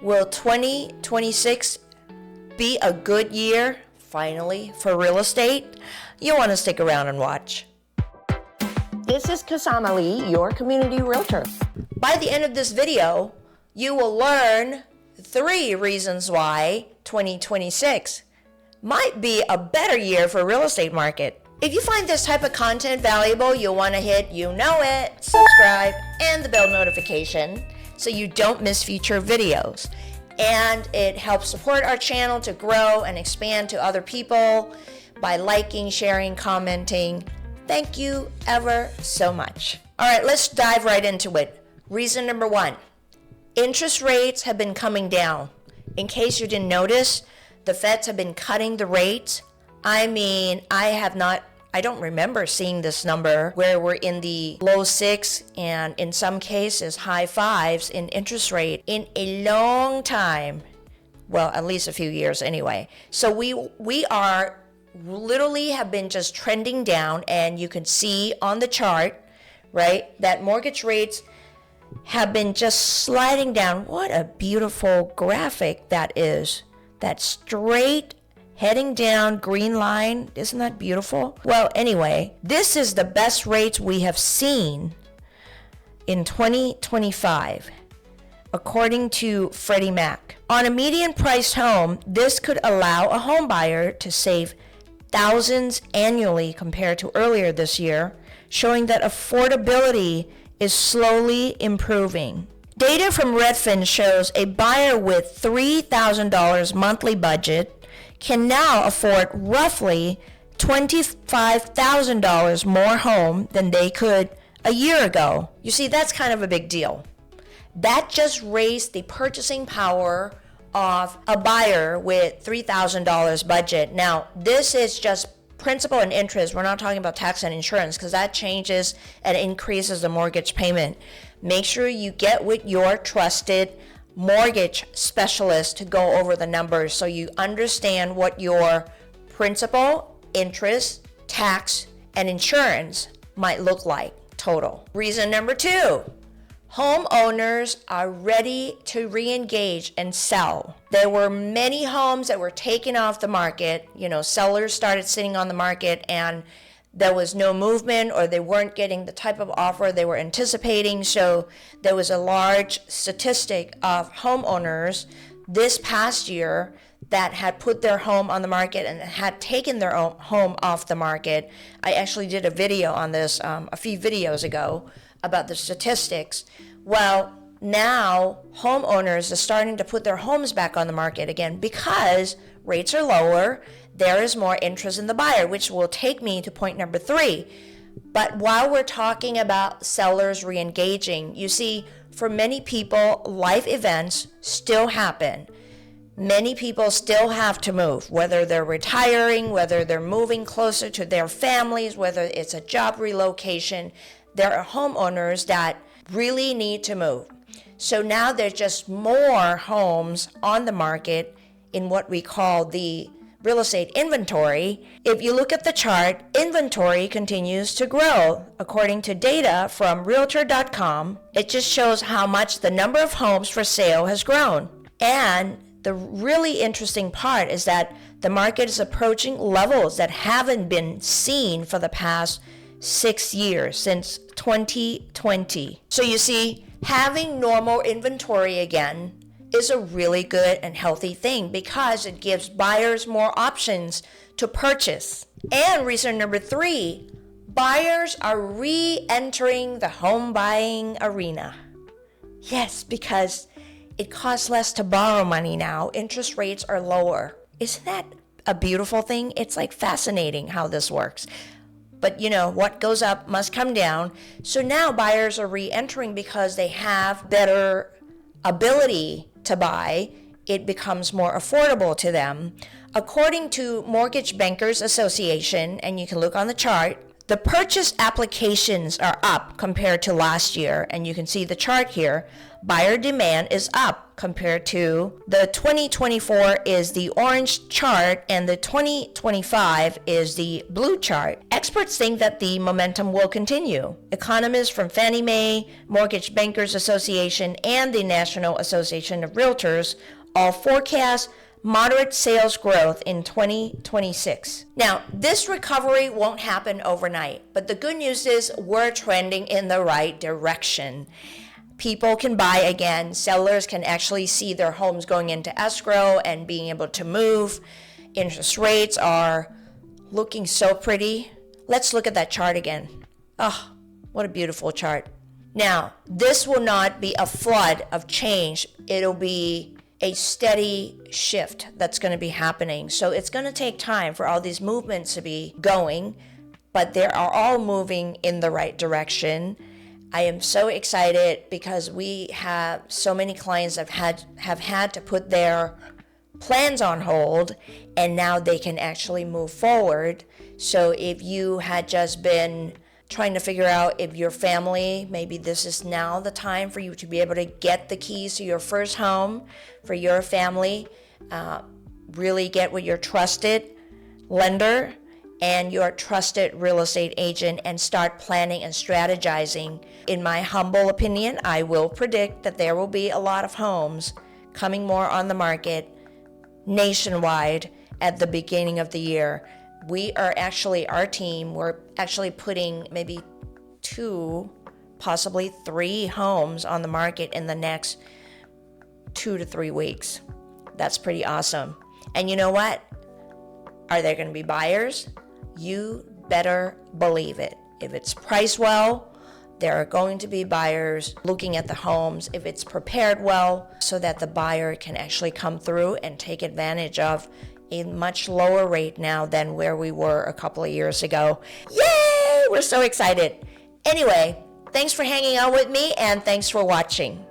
Will 2026 be a good year, finally, for real estate? You want to stick around and watch. This is Kasama Lee, your community realtor. By the end of this video, you will learn 3 reasons why 2026 might be a better year for real estate market. If you find this type of content valuable, you'll want to hit subscribe, and the bell notification so you don't miss future videos. And it helps support our channel to grow and expand to other people by liking, sharing, commenting. Thank you ever so much. All right, let's dive right into it. Reason number 1, interest rates have been coming down. In case you didn't notice, the Feds have been cutting the rates. I don't remember seeing this number where we're in the low 6 and in some cases high 5s in interest rate in a long time. Well, at least a few years anyway. So we are literally have been just trending down, and you can see on the chart, right, that mortgage rates have been just sliding down. What a beautiful graphic that is. That straight heading down green line. Isn't that beautiful? Well, anyway, this is the best rates we have seen in 2025, according to Freddie Mac. On a median priced home, this could allow a home buyer to save thousands annually compared to earlier this year, showing that affordability is slowly improving. Data from Redfin shows a buyer with $3,000 monthly budget can now afford roughly $25,000 more home than they could a year ago. You see, that's kind of a big deal. That just raised the purchasing power of a buyer with $3,000 budget. Now, this is just principal and interest. We're not talking about tax and insurance, because that changes and increases the mortgage payment. Make sure you get with your trusted mortgage specialist to go over the numbers so you understand what your principal, interest, tax, and insurance might look like total. Reason number 2, homeowners are ready to re-engage and sell. There were many homes that were taken off the market. Sellers started sitting on the market and there was no movement, or they weren't getting the type of offer they were anticipating. So there was a large statistic of homeowners this past year that had put their home on the market and had taken their own home off the market. I actually did a video on this a few videos ago about the statistics. Well, now homeowners are starting to put their homes back on the market again because rates are lower. There is more interest in the buyer, which will take me to point number 3. But while we're talking about sellers re-engaging, you see, for many people, life events still happen. Many people still have to move, whether they're retiring, whether they're moving closer to their families, whether it's a job relocation. There are homeowners that really need to move. So now there's just more homes on the market in what we call the real estate inventory. If you look at the chart, inventory continues to grow. According to data from Realtor.com, it just shows how much the number of homes for sale has grown. And the really interesting part is that the market is approaching levels that haven't been seen for the past 6 years, since 2020. So you see, having normal inventory again is a really good and healthy thing because it gives buyers more options to purchase. And reason number 3, buyers are re-entering the home buying arena. Yes, because it costs less to borrow money now. Interest rates are lower. Isn't that a beautiful thing? It's like fascinating how this works. But what goes up must come down. So now buyers are re-entering because they have better ability to buy. It becomes more affordable to them. According to Mortgage Bankers Association, and you can look on the chart, the purchase applications are up compared to last year, and you can see the chart here. Buyer demand is up compared to the 2024 is the orange chart and the 2025 is the blue chart. Experts think that the momentum will continue. Economists from Fannie Mae, Mortgage Bankers Association, and the National Association of Realtors all forecast moderate sales growth in 2026. Now, this recovery won't happen overnight, but the good news is we're trending in the right direction. People can buy again. Sellers can actually see their homes going into escrow and being able to move. Interest rates are looking so pretty. Let's look at that chart again. Oh, what a beautiful chart. Now, this will not be a flood of change. It'll be a steady shift that's going to be happening. So it's going to take time for all these movements to be going, but they are all moving in the right direction. I am so excited because we have so many clients that have had to put their plans on hold, and now they can actually move forward. So if you had just been trying to figure out if your family, maybe this is now the time for you to be able to get the keys to your first home for your family, really get with your trusted lender and your trusted real estate agent and start planning and strategizing. In my humble opinion, I will predict that there will be a lot of homes coming more on the market nationwide at the beginning of the year. We are actually, our team, we're actually putting maybe 2, possibly 3 homes on the market in the next 2 to 3 weeks. That's pretty awesome. And you know what? Are there going to be buyers? You better believe it. If it's priced well, there are going to be buyers looking at the homes if it's prepared well so that the buyer can actually come through and take advantage of a much lower rate now than where we were a couple of years ago. Yay! We're so excited. Anyway, thanks for hanging out with me and thanks for watching.